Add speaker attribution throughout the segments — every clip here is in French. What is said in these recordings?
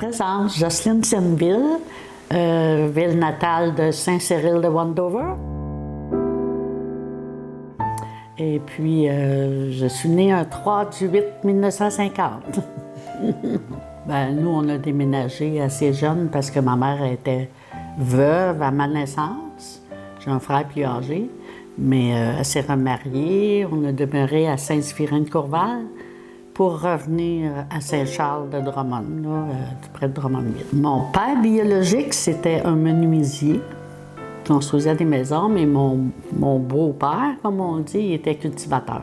Speaker 1: présente Jocelyne Tienneville, ville natale de Saint-Cyril de Wendover. Et puis, je suis née un 3/8/1950. Nous, on a déménagé assez jeune parce que ma mère était veuve à ma naissance. J'ai un frère plus âgé, mais elle s'est remariée. On a demeuré à Saint-Zéphirin-de-Courval pour revenir à Saint-Charles de Drummond, là, tout près de Drummondville. Mon père biologique, c'était un menuisier. Il construisait des maisons, mais mon beau-père, comme on dit, il était cultivateur.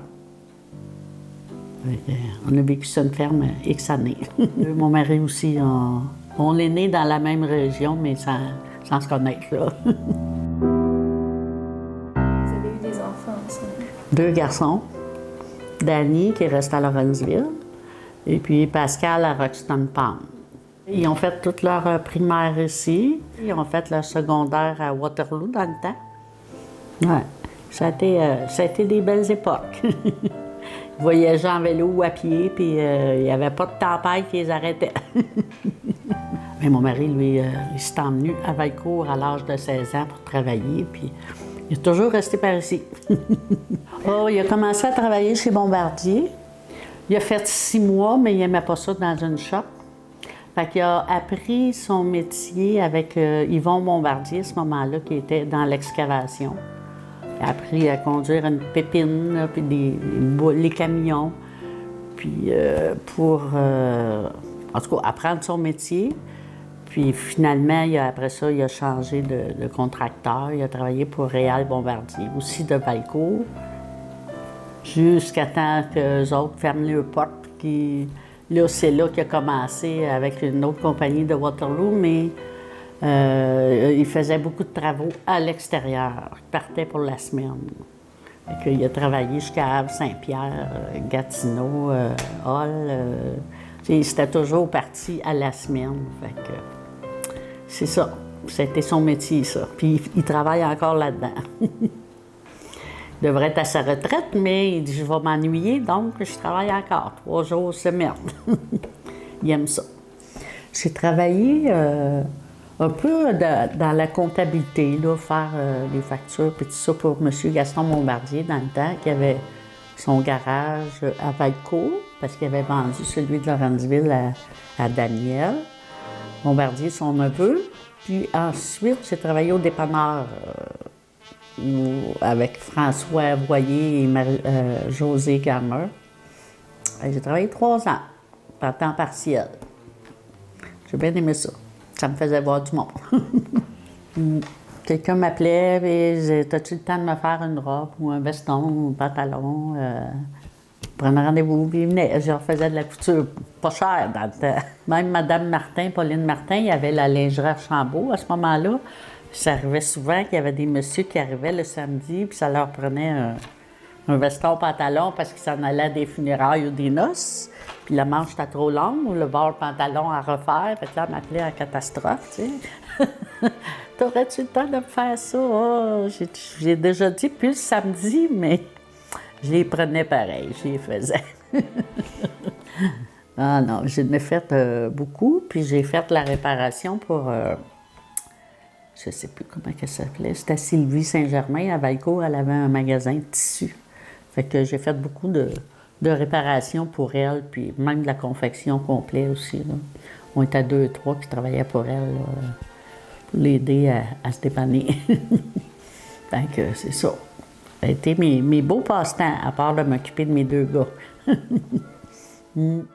Speaker 1: On a vécu sur une ferme X années. Mon mari aussi, on est nés dans la même région, mais sans se connaître, là.
Speaker 2: Vous avez eu des enfants ensemble?
Speaker 1: 2 garçons. Danny, qui reste à Lawrenceville, et puis Pascal à Roxton Palm. Ils ont fait toute leur primaire ici. Ils ont fait leur secondaire à Waterloo dans le temps. Ouais, ça a été des belles époques. Ils voyageaient en vélo ou à pied, puis il n'y avait pas de tempête qui les arrêtait. Mais mon mari, lui, il s'est emmené à Valcourt à l'âge de 16 ans pour travailler, puis il est toujours resté par ici. Il a commencé à travailler chez Bombardier. Il a fait 6 mois, mais il n'aimait pas ça dans une shop. Fait qu'il a appris son métier avec Yvon Bombardier, à ce moment-là, qui était dans l'excavation. Il a appris à conduire une pépine, là, puis les camions. Puis pour, en tout cas, apprendre son métier. Puis finalement, après ça, il a changé de contracteur. Il a travaillé pour Réal Bombardier, aussi de Valcourt, jusqu'à temps qu'eux autres ferment leurs portes. Là, c'est là qu'il a commencé avec une autre compagnie de Waterloo, mais il faisait beaucoup de travaux à l'extérieur. Il partait pour la semaine. Il a travaillé jusqu'à Havre-Saint-Pierre, Gatineau, Hall. C'était toujours parti à la semaine. Fait que, c'est ça. C'était son métier, ça. Puis il travaille encore là-dedans. Il devrait être à sa retraite, mais il dit « Je vais m'ennuyer, donc je travaille encore 3 jours semaine. » Il aime ça. J'ai travaillé un peu dans la comptabilité, là, faire les factures, puis tout ça pour M. Gaston Bombardier dans le temps, qui avait son garage à Valcourt, parce qu'il avait vendu celui de Lawrenceville à Daniel Bombardier, son neveu. Puis ensuite, j'ai travaillé au dépanneur avec François Boyer et José Gammer. J'ai travaillé 3 ans, par temps partiel. J'ai bien aimé ça. Ça me faisait voir du monde. Quelqu'un m'appelait et disait « T'as-tu le temps de me faire une robe ou un veston ou un pantalon? » Prenais rendez-vous, puis il venait. Je faisais de la couture pas chère dans le temps. Même Mme Martin, Pauline Martin, il y avait la lingerie Archambault à ce moment-là. Ça arrivait souvent qu'il y avait des messieurs qui arrivaient le samedi, puis ça leur prenait un veston pantalon parce qu'ils s'en allaient à des funérailles ou des noces. Puis la manche était trop longue, ou le bord pantalon à refaire. Fait que là, on m'appelait en catastrophe, tu sais. T'aurais-tu le temps de me faire ça? Oh, j'ai déjà dit plus le samedi, mais je les prenais pareil, je les faisais. Ah non, j'en ai fait beaucoup, puis j'ai fait la réparation pour... je ne sais plus comment elle s'appelait. C'était Sylvie Saint-Germain à Valcourt. Elle avait un magasin de tissus. Fait que j'ai fait beaucoup de réparations pour elle, puis même de la confection complète aussi, là. On était 2 ou 3 qui travaillaient pour elle, là, pour l'aider à se dépanner. Fait que c'est ça. Ça a été mes beaux passe-temps, à part de m'occuper de mes 2 gars. Le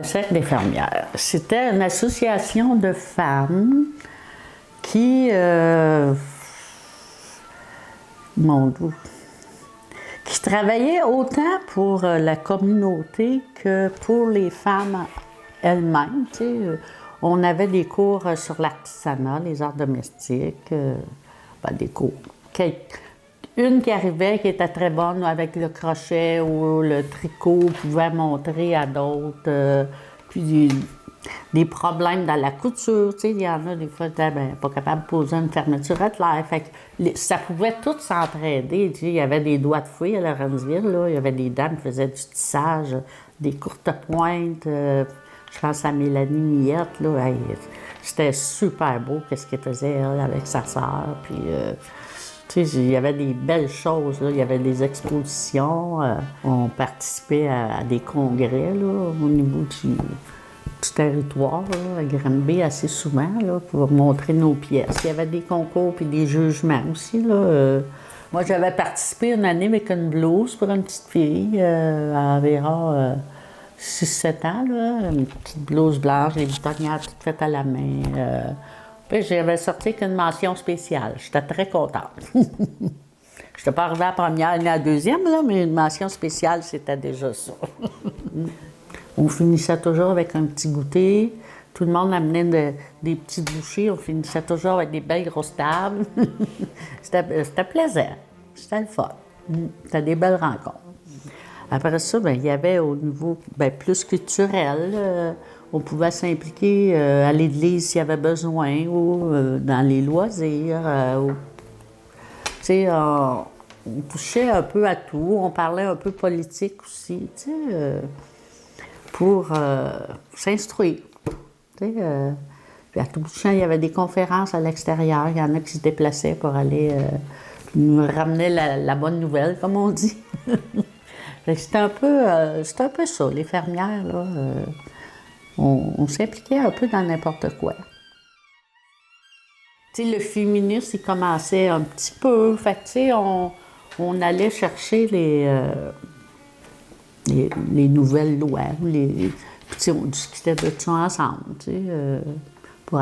Speaker 1: Cercle des fermières, c'était une association de femmes qui travaillaient autant pour la communauté que pour les femmes elles-mêmes. Tu sais. On avait des cours sur l'artisanat, les arts domestiques, des cours. Une qui arrivait, qui était très bonne avec le crochet ou le tricot, pouvait montrer à d'autres. Puis des problèmes dans la couture. Tu sais, il y en a des fois, ben, pas capable de poser une fermeture à l'air. Fait que ça pouvait tout s'entraider. Tu sais, il y avait des doigts de fouet à Lawrenceville, là. Il y avait des dames qui faisaient du tissage, des courtes pointes. Je pense à Mélanie Millette, là. Hey, c'était super beau, qu'est-ce qu'elle faisait, elle, avec sa sœur. Puis, tu sais, il y avait des belles choses, là. Il y avait des expositions. On participait à des congrès, là, au niveau du territoire, là, à Granby, assez souvent, là, pour montrer nos pièces. Il y avait des concours puis des jugements aussi, là. Moi, j'avais participé une année avec une blouse pour une petite fille, à environ 6-7 ans, là. Une petite blouse blanche, les boutonnières toutes faites à la main. Puis j'avais sorti avec une mention spéciale. J'étais très contente. Je n'étais pas arrivée à la première ni à la deuxième, là, mais une mention spéciale, c'était déjà ça. On finissait toujours avec un petit goûter. Tout le monde amenait des petits bouchées. On finissait toujours avec des belles grosses tables. C'était plaisant. C'était le fun. C'était des belles rencontres. Après ça, bien, il y avait au niveau plus culturel. On pouvait s'impliquer à l'église s'il y avait besoin ou dans les loisirs. Tu sais, on touchait un peu à tout. On parlait un peu politique aussi, tu sais, pour s'instruire. Tu sais, puis à tout bout de champ, il y avait des conférences à l'extérieur. Il y en a qui se déplaçaient pour aller nous ramener la bonne nouvelle, comme on dit. C'était un peu ça, les fermières, là. On s'impliquait un peu dans n'importe quoi. Tu sais, le féminisme, il commençait un petit peu. Fait que, tu sais, on allait chercher les nouvelles lois. Puis, on discutait de ça ensemble, tu sais, pour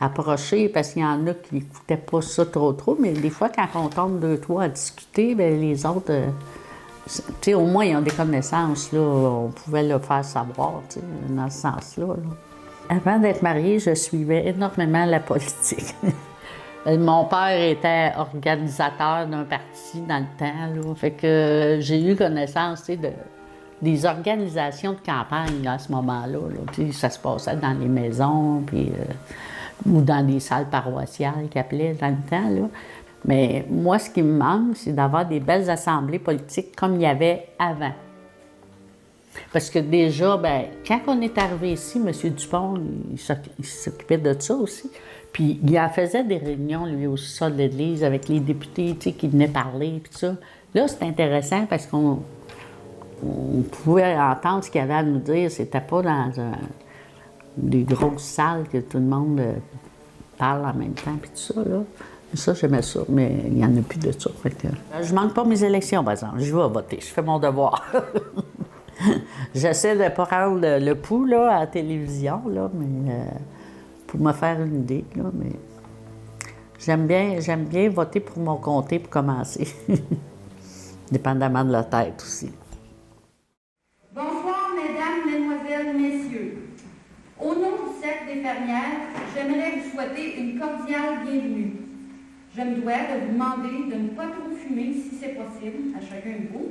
Speaker 1: approcher, parce qu'il y en a qui n'écoutaient pas ça trop, mais des fois, quand on tombe deux, trois à discuter, bien, les autres, tu sais, au moins, ils ont des connaissances, là, on pouvait le faire savoir, tu sais, dans ce sens-là, là. Avant d'être mariée, je suivais énormément la politique. Mon père était organisateur d'un parti dans le temps, là, fait que j'ai eu connaissance, tu sais, des organisations de campagne là, à ce moment-là. Là. Tu sais, ça se passait dans les maisons, puis, ou dans des salles paroissiales qu'ils appelaient dans le temps, là. Mais moi, ce qui me manque, c'est d'avoir des belles assemblées politiques comme il y avait avant. Parce que déjà, bien, quand on est arrivé ici, M. Dupont, il s'occupait de ça aussi. Puis il en faisait des réunions, lui, au sol de l'Église, avec les députés, tu sais, qui venaient parler, puis tout ça. Là, c'est intéressant parce qu'on pouvait entendre ce qu'il y avait à nous dire. C'était pas dans des grosses salles que tout le monde parle en même temps, puis tout ça, là. Ça, j'aimais ça, mais il n'y en a plus de ça. Fait que, je manque pas mes élections, par exemple. Je vais voter, je fais mon devoir. J'essaie de ne pas rendre le pouls là, à la télévision, là, mais, pour me faire une idée. Là, mais j'aime bien voter pour mon comté pour commencer. Dépendamment de la tête aussi.
Speaker 3: Bonsoir, mesdames, mesdemoiselles, messieurs. Au nom du Cercle des fermières, j'aimerais vous souhaiter une cordiale bienvenue. Je me dois de vous demander de ne pas trop fumer si c'est possible, à chacun de vous.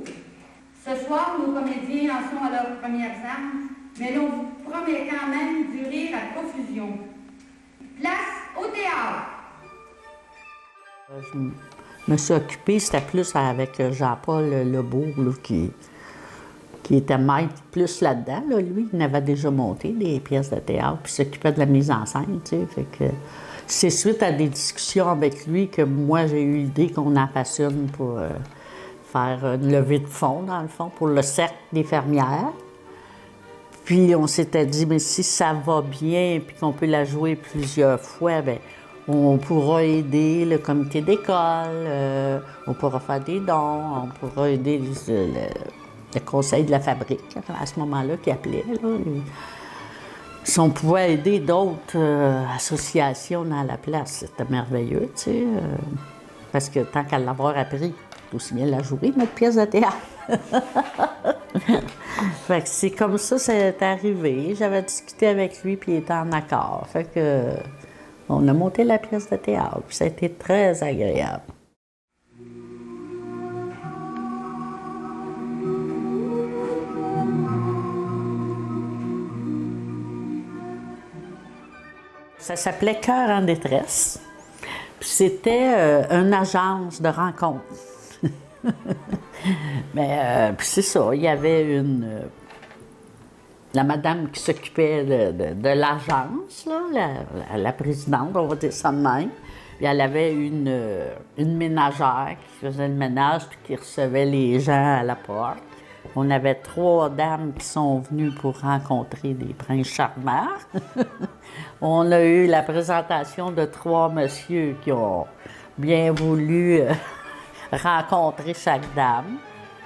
Speaker 3: Ce soir, nos comédiens en sont à leurs premières armes, mais l'on vous promet quand même du rire à profusion. Place au théâtre!
Speaker 1: Je me suis occupée, c'était plus avec Jean-Paul Lebeau, là, qui était maître plus là-dedans. Là. Lui, il avait déjà monté des pièces de théâtre, puis s'occupait de la mise en scène, tu sais, fait que c'est suite à des discussions avec lui que moi, j'ai eu l'idée qu'on en fasse une pour faire une levée de fonds, dans le fond, pour le Cercle des fermières. Puis on s'était dit, mais si ça va bien, puis qu'on peut la jouer plusieurs fois, bien, on pourra aider le comité d'école, on pourra faire des dons, on pourra aider le conseil de la fabrique, à ce moment-là, qui appelait, là. Si on pouvait aider d'autres associations dans la place, c'était merveilleux, tu sais. Parce que tant qu'à l'avoir appris, c'est aussi bien la jouer, notre pièce de théâtre. Fait que c'est comme ça, c'est arrivé. J'avais discuté avec lui, puis il était en accord. Fait que on a monté la pièce de théâtre, puis ça a été très agréable. Ça s'appelait Cœur en détresse. Puis c'était une agence de rencontres. Mais puis c'est ça, il y avait la madame qui s'occupait de l'agence, là, la présidente, on va dire ça de même. Puis elle avait une ménagère qui faisait le ménage puis qui recevait les gens à la porte. On avait 3 dames qui sont venues pour rencontrer des princes charmants. On a eu la présentation de 3 messieurs qui ont bien voulu rencontrer chaque dame.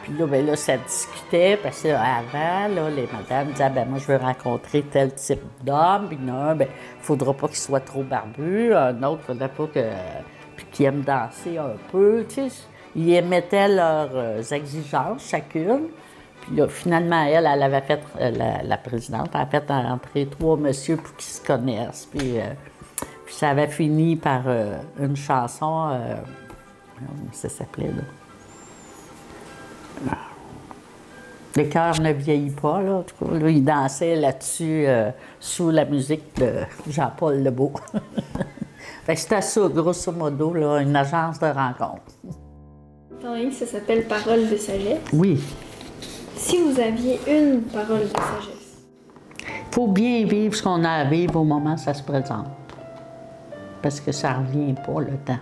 Speaker 1: Puis là, ben là, ça discutait, parce qu'avant, là, les madames disaient, ben moi, je veux rencontrer tel type d'homme. Puis non, ben, il ne faudra pas qu'il soit trop barbu. Un autre, il ne faudrait pas puis qu'il aime danser un peu. Tu sais, ils émettaient leurs exigences, chacune. Puis là, finalement, elle avait fait, la présidente, elle a fait entrer 3 messieurs pour qu'ils se connaissent. Puis ça avait fini par une chanson, ça s'appelait, là. Le cœur ne vieillit pas, là. En tout cas, là, il dansait là-dessus sous la musique de Jean-Paul Lebeau. Fait que c'était ça, grosso modo, là, une agence de rencontre.
Speaker 2: Étant donné que ça s'appelle Parole de sagesse,
Speaker 1: Oui.
Speaker 2: si vous aviez une parole de sagesse,
Speaker 1: Il faut bien vivre ce qu'on a à vivre au moment où ça se présente. Parce que ça ne revient pas, le temps.